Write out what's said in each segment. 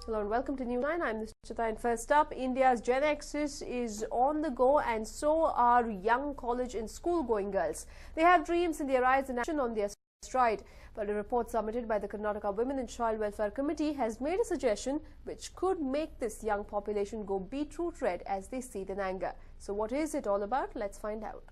Hello and welcome to News9. I'm Nishchita, and first up, India's Gen Xs is on the go, and so are young college and school-going girls. They have dreams in their eyes and action on their stride. But a report submitted by the Karnataka Women and Child Welfare Committee has made a suggestion which could make this young population go beetroot red as they see it in anger. So what is it all about? Let's find out.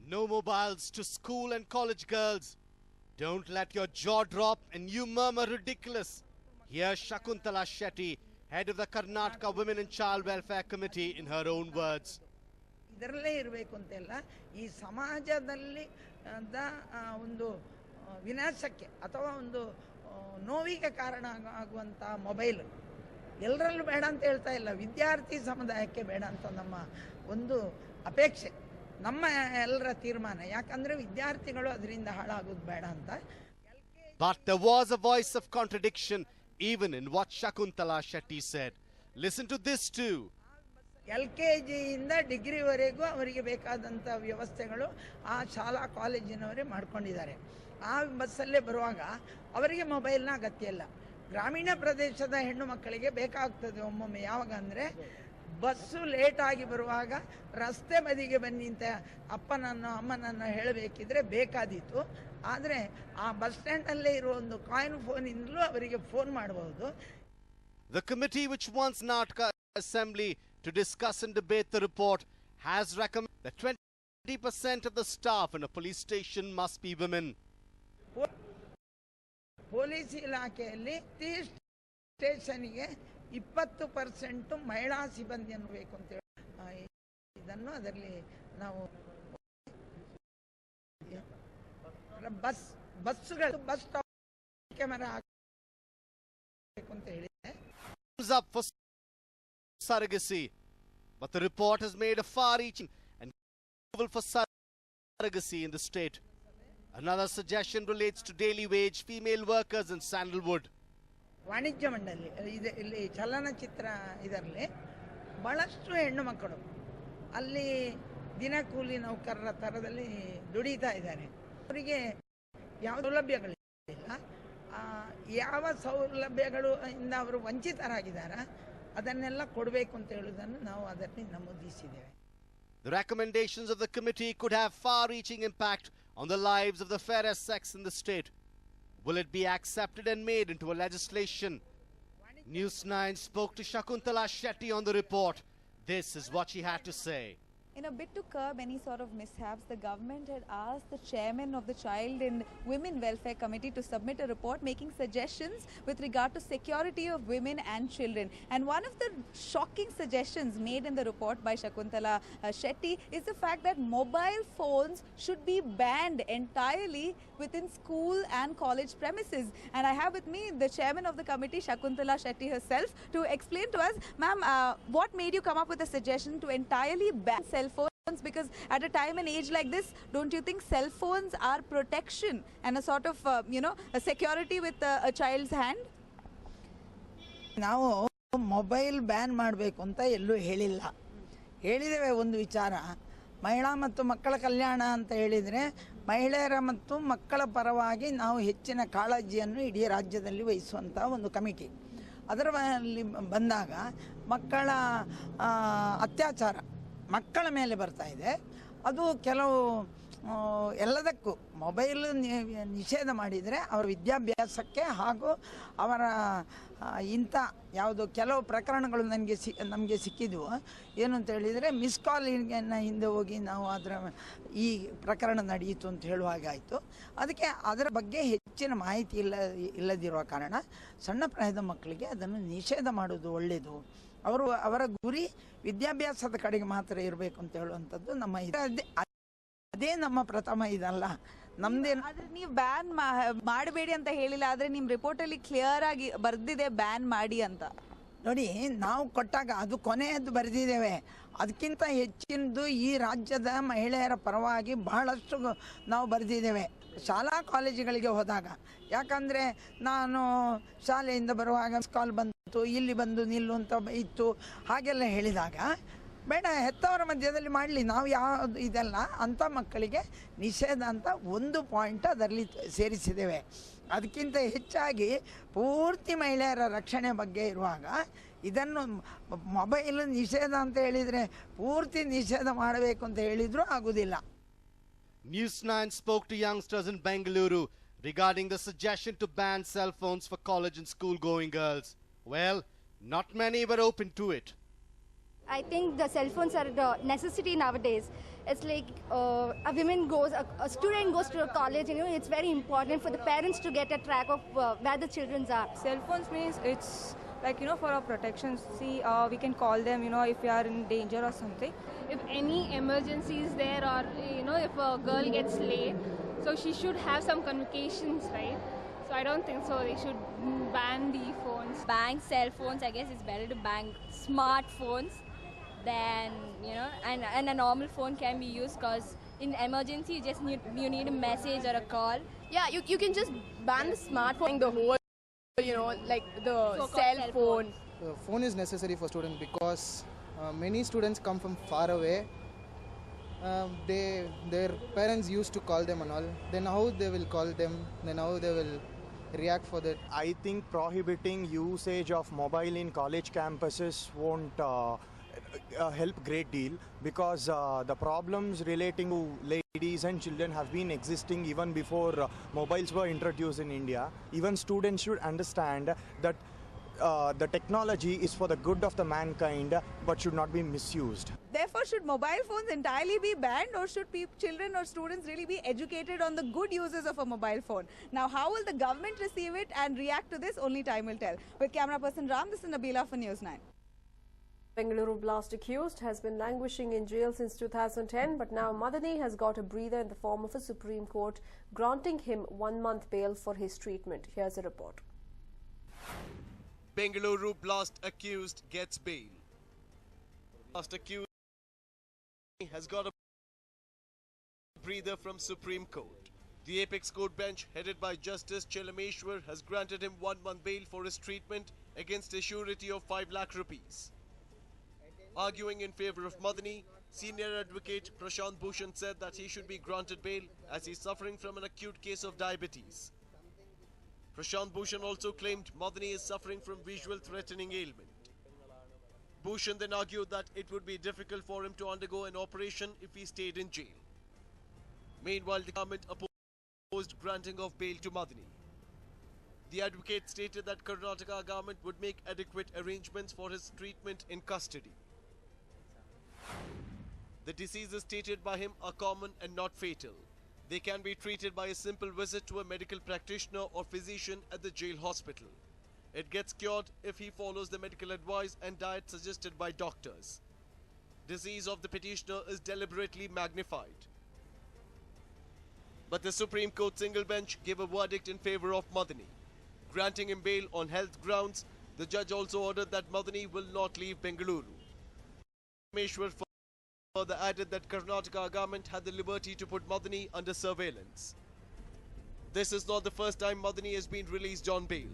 No mobiles to school and college girls. Don't let your jaw drop and you murmur ridiculous. Here's Shakuntala Shetty, head of the Karnataka Women and Child Welfare Committee, in her own words. ಇದರಲ್ಲೇ ಇರಬೇಕು ಅಂತೆಲ್ಲ ಈ ಸಮಾಜದಲ್ಲಿ ಒಂದು ವಿನಾಶಕ್ಕೆ ಅಥವಾ ಒಂದು ನೋವಿಗೆ ಕಾರಣ ಆಗುವಂತ ಮೊಬೈಲ್ ಎಲ್ಲರಲ್ಲೂ ಬೇಡ ಅಂತ ಹೇಳ್ತಾ ಇಲ್ಲ, ವಿದ್ಯಾರ್ಥಿ ಸಮುದಾಯಕ್ಕೆ ಬೇಡ ಅಂತ ನಮ್ಮ ಒಂದು ಅಪೇಕ್ಷೆ, ನಮ್ಮ ಎಲ್ಲರ ತೀರ್ಮಾನ. ಯಾಕಂದ್ರೆ ವಿದ್ಯಾರ್ಥಿಗಳು ಅದರಿಂದ ಹಾಳಾಗೋದು ಬೇಡ ಅಂತ. But there was a voice of contradiction even in what Shakuntala Shetty said. Listen to this too. LKG ಇಂದ ಡಿಗ್ರಿವರೆಗೂ ಅವರಿಗೆ ಬೇಕಾದಂತ ವ್ಯವಸ್ಥೆಗಳು ಆ ಶಾಲಾ ಕಾಲೇಜಿನವರೇ ಮಾಡ್ಕೊಂಡಿದ್ದಾರೆ. ಆ ಬಸ್ಸಲ್ಲೇ ಬರುವಾಗ ಅವರಿಗೆ ಮೊಬೈಲ್ನ ಅಗತ್ಯ ಇಲ್ಲ. ಗ್ರಾಮೀಣ ಪ್ರದೇಶದ ಹೆಣ್ಣು ಮಕ್ಕಳಿಗೆ ಬೇಕಾಗ್ತದೆ ಒಮ್ಮೊಮ್ಮೆ. ಯಾವಾಗ ಅಂದರೆ ಬಸ್ಸು ಲೇಟ್ ಆಗಿ ಬರುವಾಗ ರಸ್ತೆ ಬದಿಗೆ ಬನ್ನಿ ಅಂತ ಅಪ್ಪನನ್ನು ಅಮ್ಮನನ್ನು ಹೇಳಬೇಕಿದ್ರೆ ಬೇಕಾದೀತು. ಆದರೆ ಆ ಬಸ್ ಸ್ಟ್ಯಾಂಡಲ್ಲೇ ಇರುವ ಒಂದು ಕಾಯಿನ್ ಫೋನಿಂದಲೂ ಅವರಿಗೆ ಫೋನ್ ಮಾಡಬಹುದು. The committee which wants Karnataka Assembly to discuss and debate the report has recommended that 20% of the staff in a police station must be women. Police ಇಲಾಖೆಯಲ್ಲಿ ಸ್ಟೇಷನ್ಗೆ 20% ಮಹಿಳಾ ಸಿಬ್ಬಂದಿಯನ್ನು ಬೇಕು ಅಂತ ಹೇಳಿ ಇದನ್ನು ಅದರಲ್ಲಿ ನಾವು ಬಸ್ಸುಗಳು ಬಸ್ ಸ್ಟಾಪ್ ಕ್ಯಾಮೆರಾ ಹಾಕಬೇಕು ಅಂತ ಹೇಳಿ. Up for surrogacy, but the report has made a far-reaching and approval for surrogacy in the state. Another suggestion relates to daily wage female workers in Sandalwood. ವಾಣಿಜ್ಯ ಮಂಡಳಿ ಇಲ್ಲಿ ಚಲನಚಿತ್ರ ಇದರಲ್ಲಿ ಬಹಳಷ್ಟು ಹೆಣ್ಣು ಮಕ್ಕಳು ಅಲ್ಲಿ ದಿನಕೂಲಿ ನೌಕರರ ಥರದಲ್ಲಿ ದುಡಿತಾ ಇದ್ದಾರೆ. ಅವರಿಗೆ ಯಾವ ಸೌಲಭ್ಯಗಳಿಲ್ಲ, ಯಾವ ಸೌಲಭ್ಯಗಳು ಇಂದ ಅವರು ವಂಚಿತರಾಗಿದ್ದಾರೆ ಅದನ್ನೆಲ್ಲ ಕೊಡಬೇಕು ಅಂತ ಹೇಳುವುದನ್ನು ನಾವು ಅದರಲ್ಲಿ ನಮೂದಿಸಿದ್ದೇವೆ. The recommendations of the committee could have far-reaching impact on the lives of the fairest sex in the state. Will it be accepted and made into a legislation? News9 spoke to Shakuntala Shetty on the report. This is what she had to say. In a bid to curb any sort of mishaps, the government had asked the chairman of the Child and Women Welfare Committee to submit a report making suggestions with regard to security of women and children. And one of the shocking suggestions made in the report by Shakuntala Shetty is the fact that mobile phones should be banned entirely within school and college premises. And I have with me the chairman of the committee, Shakuntala Shetty herself, to explain to us, ma'am, what made you come up with a suggestion to entirely ban cell phones? Because at a time and age like this, don't you think cell phones are protection and a sort of a security with a child's hand? ನಾವು mobile ban ಮಾಡಬೇಕು ಅಂತ ಎಲ್ಲೂ ಹೇಳಿಲ್ಲ. ಹೇಳಿದ್ದೇವೆ ಒಂದು ವಿಚಾರ, ಮಹಿಳಾ ಮತ್ತು ಮಕ್ಕಳ ಕಲ್ಯಾಣ ಅಂತ ಹೇಳಿದರೆ ಮಹಿಳೆಯರ ಮತ್ತು ಮಕ್ಕಳ ಪರವಾಗಿ ನಾವು ಹೆಚ್ಚಿನ ಕಾಳಜಿಯನ್ನು ಇಡೀ ರಾಜ್ಯದಲ್ಲಿ ವಹಿಸುವಂಥ ಒಂದು ಕಮಿಟಿ. ಅದರಲ್ಲಿ ಬಂದಾಗ ಮಕ್ಕಳ ಅತ್ಯಾಚಾರ ಮಕ್ಕಳ ಮೇಲೆ ಬರ್ತಾ ಇದೆ. ಅದು ಕೆಲವು ಎಲ್ಲದಕ್ಕೂ ಮೊಬೈಲ್ ನಿಷೇಧ ಮಾಡಿದರೆ ಅವರ ವಿದ್ಯಾಭ್ಯಾಸಕ್ಕೆ ಹಾಗೂ ಅವರ ಇಂಥ ಯಾವುದು ಕೆಲವು ಪ್ರಕರಣಗಳು ನಮಗೆ ಸಿಕ್ಕಿದ್ವು. ಏನು ಅಂತ ಹೇಳಿದರೆ ಮಿಸ್ ಕಾಲಿನ ಹಿಂದೆ ಹೋಗಿ ನಾವು ಅದರ ಈ ಪ್ರಕರಣ ನಡೆಯಿತು ಅಂತ ಹೇಳುವಾಗಾಯಿತು. ಅದಕ್ಕೆ ಅದರ ಬಗ್ಗೆ ಹೆಚ್ಚಿನ ಮಾಹಿತಿ ಇಲ್ಲದಿರುವ ಕಾರಣ ಸಣ್ಣ ಪ್ರಾಯದ ಮಕ್ಕಳಿಗೆ ಅದನ್ನು ನಿಷೇಧ ಮಾಡೋದು ಒಳ್ಳೆಯದು. ಅವರ ಗುರಿ ವಿದ್ಯಾಭ್ಯಾಸದ ಕಡೆಗೆ ಮಾತ್ರ ಇರಬೇಕು ಅಂತ ಹೇಳುವಂಥದ್ದು ನಮ್ಮ ಅದೇ ನಮ್ಮ ಪ್ರಥಮ ಇದಲ್ಲ ನಮ್ದೇನು. ಆದ್ರೆ ನೀವು ಬ್ಯಾನ್ ಮಾಡಬೇಡಿ ಅಂತ ಹೇಳಿಲ್ಲ, ಆದ್ರೆ ನಿಮ್ಮ ರಿಪೋರ್ಟ್ ಅಲ್ಲಿ ಕ್ಲಿಯರ್ ಆಗಿ ಬರ್ದಿದೆ ಬ್ಯಾನ್ ಮಾಡಿ ಅಂತ. ನೋಡಿ, ನಾವು ಕೊಟ್ಟಾಗ ಅದು ಕೊನೆಯದ್ದು ಬರೆದಿದ್ದೇವೆ. ಅದಕ್ಕಿಂತ ಹೆಚ್ಚಿನದು ಈ ರಾಜ್ಯದ ಮಹಿಳೆಯರ ಪರವಾಗಿ ಬಹಳಷ್ಟು ನಾವು ಬರೆದಿದ್ದೇವೆ. ಶಾಲಾ ಕಾಲೇಜುಗಳಿಗೆ ಹೋದಾಗ, ಯಾಕಂದರೆ ನಾನು ಶಾಲೆಯಿಂದ ಬರುವಾಗ ಕಾಲ್ ಬಂತು, ಇಲ್ಲಿ ಬಂದು ನಿಲ್ಲು ಅಂತ ಇತ್ತು, ಹಾಗೆಲ್ಲ ಹೇಳಿದಾಗ ಬೇಡ, ಹೆತ್ತವರ ಮಧ್ಯದಲ್ಲಿ ಮಾಡಲಿ. ನಾವು ಯಾವುದು ಇದೆಲ್ಲ ಅಂಥ ಮಕ್ಕಳಿಗೆ ನಿಷೇಧ ಅಂತ ಒಂದು ಪಾಯಿಂಟ್ ಅದರಲ್ಲಿ ಸೇರಿಸಿದ್ದೇವೆ. ಅದಕ್ಕಿಂತ ಹೆಚ್ಚಾಗಿ ಪೂರ್ತಿ ಮಹಿಳೆಯರ ರಕ್ಷಣೆ ಬಗ್ಗೆ ಇರುವಾಗ ಇದನ್ನು ಮೊಬೈಲ್ ನಿಷೇಧ ಅಂತ ಹೇಳಿದರೆ ಪೂರ್ತಿ ನಿಷೇಧ ಮಾಡಬೇಕು ಅಂತ ಹೇಳಿದರೂ ಆಗೋದಿಲ್ಲ. News9 spoke to youngsters in Bengaluru regarding the suggestion to ban cell phones for college and school-going girls. Well, not many were open to it. I think the cell phones are the necessity nowadays. It's like a student goes to a college, it's very important for the parents to get a track of where the children are. Cell phones means it's like, for our protection. See, we can call them, if we are in danger or something. If any emergency is there, or, if a girl gets late, so she should have some communications, right? So I don't think so. They should ban the phones. Ban cell phones, I guess it's better to ban smartphones than, and a normal phone can be used because in emergency you need a message or a call. Yeah, you can just ban the smartphone, the whole, like the cell phone. The phone is necessary for students because many students come from far away. Their parents used to call them and all. Then how they will call them? Then how they will react for that? I think prohibiting usage of mobile in college campuses won't help great deal because the problems relating to ladies and children have been existing even before mobiles were introduced in India. Even students should understand that the technology is for the good of the mankind but should not be misused. Therefore, should mobile phones entirely be banned, or should children or students really be educated on the good uses of a mobile phone? Now, how will the government receive it and react to this? Only time will tell. With camera person Ram, this is Nabila for News9. Bengaluru blast accused has been languishing in jail since 2010, but now Madani has got a breather in the form of a Supreme Court granting him 1 month bail for his treatment. Here's a report. Bengaluru blast accused gets bail. Blast accused has got a breather from Supreme Court. The Apex Court bench headed by Justice Chelameshwar has granted him 1 month bail for his treatment against a surety of 5 lakh rupees. Arguing in favor of Madani, senior advocate Prashant Bhushan said that he should be granted bail as he is suffering from an acute case of diabetes. Prashant Bhushan also claimed Madani is suffering from visual threatening ailment. Bhushan then argued that it would be difficult for him to undergo an operation if he stayed in jail. Meanwhile, the government opposed granting of bail to Madani. The advocate stated that Karnataka government would make adequate arrangements for his treatment in custody. The diseases stated by him are common and not fatal. They can be treated by a simple visit to a medical practitioner or physician at the jail hospital. It gets cured if he follows the medical advice and diet suggested by doctors. Disease of the petitioner is deliberately magnified. But the Supreme Court single bench gave a verdict in favor of Madani. Granting him bail on health grounds, the judge also ordered that Madani will not leave Bengaluru. Meshwar further added that Karnataka government had the liberty to put Madani under surveillance. This is not the first time Madani has been released on bail.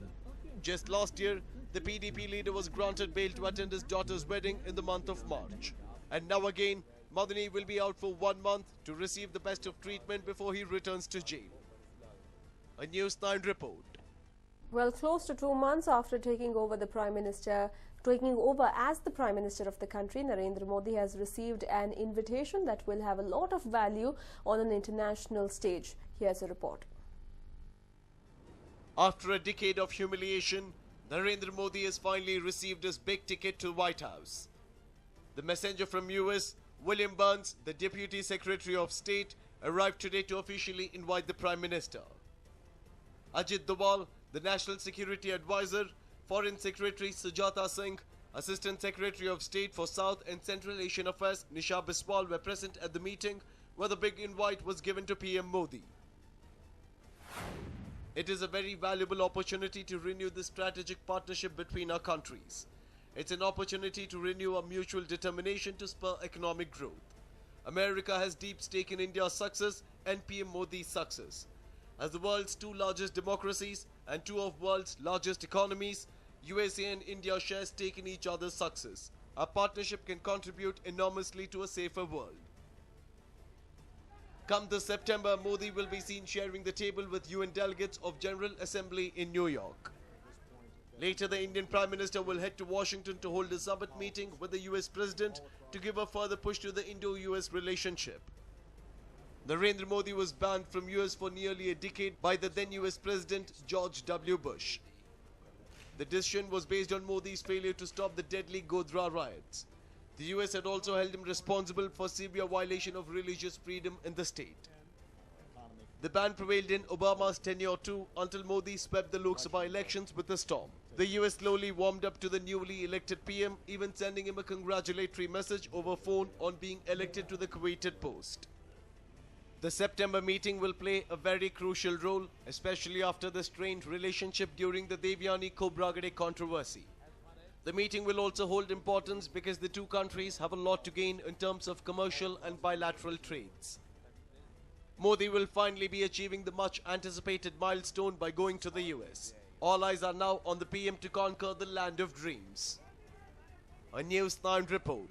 Just last year, the PDP leader was granted bail to attend his daughter's wedding in the month of March. And now again, Madani will be out for 1 month to receive the best of treatment before he returns to jail. A News9 report. Well, close to 2 months after taking over as the Prime Minister of the country, Narendra Modi has received an invitation that will have a lot of value on an international stage. Here's a report. After a decade of humiliation, Narendra Modi has finally received his big ticket to White House. The messenger from US, William Burns, the Deputy Secretary of State, arrived today to officially invite the Prime Minister. Ajit Doval, the National Security Advisor, Foreign Secretary Sujata Singh, Assistant Secretary of State for South and Central Asian Affairs Nisha Biswal were present at the meeting where the big invite was given to PM Modi. It is a very valuable opportunity to renew the strategic partnership between our countries. It's an opportunity to renew our mutual determination to spur economic growth. America has deep stake in India's success and PM Modi's success. As the world's 2 largest democracies and 2 of the world's largest economies, USA and India share stake in each other's success. Our partnership can contribute enormously to a safer world. Come this September, Modi will be seen sharing the table with UN delegates of General Assembly in New York. Later, the Indian Prime Minister will head to Washington to hold a summit meeting with the US President to give a further push to the Indo-US relationship. Narendra Modi was banned from US for nearly a decade by the then US President George W. Bush. The decision was based on Modi's failure to stop the deadly Godhra riots. The US had also held him responsible for severe violation of religious freedom in the state. The ban prevailed in Obama's tenure too, until Modi swept the Lok Sabha elections with a storm. The US slowly warmed up to the newly elected PM, even sending him a congratulatory message over phone on being elected to the coveted post. The September meeting will play a very crucial role, especially after the strained relationship during the Devyani-Khobragade controversy. The meeting will also hold importance because the two countries have a lot to gain in terms of commercial and bilateral trades. Modi will finally be achieving the much anticipated milestone by going to the US. All eyes are now on the PM to conquer the land of dreams. A News 9 report.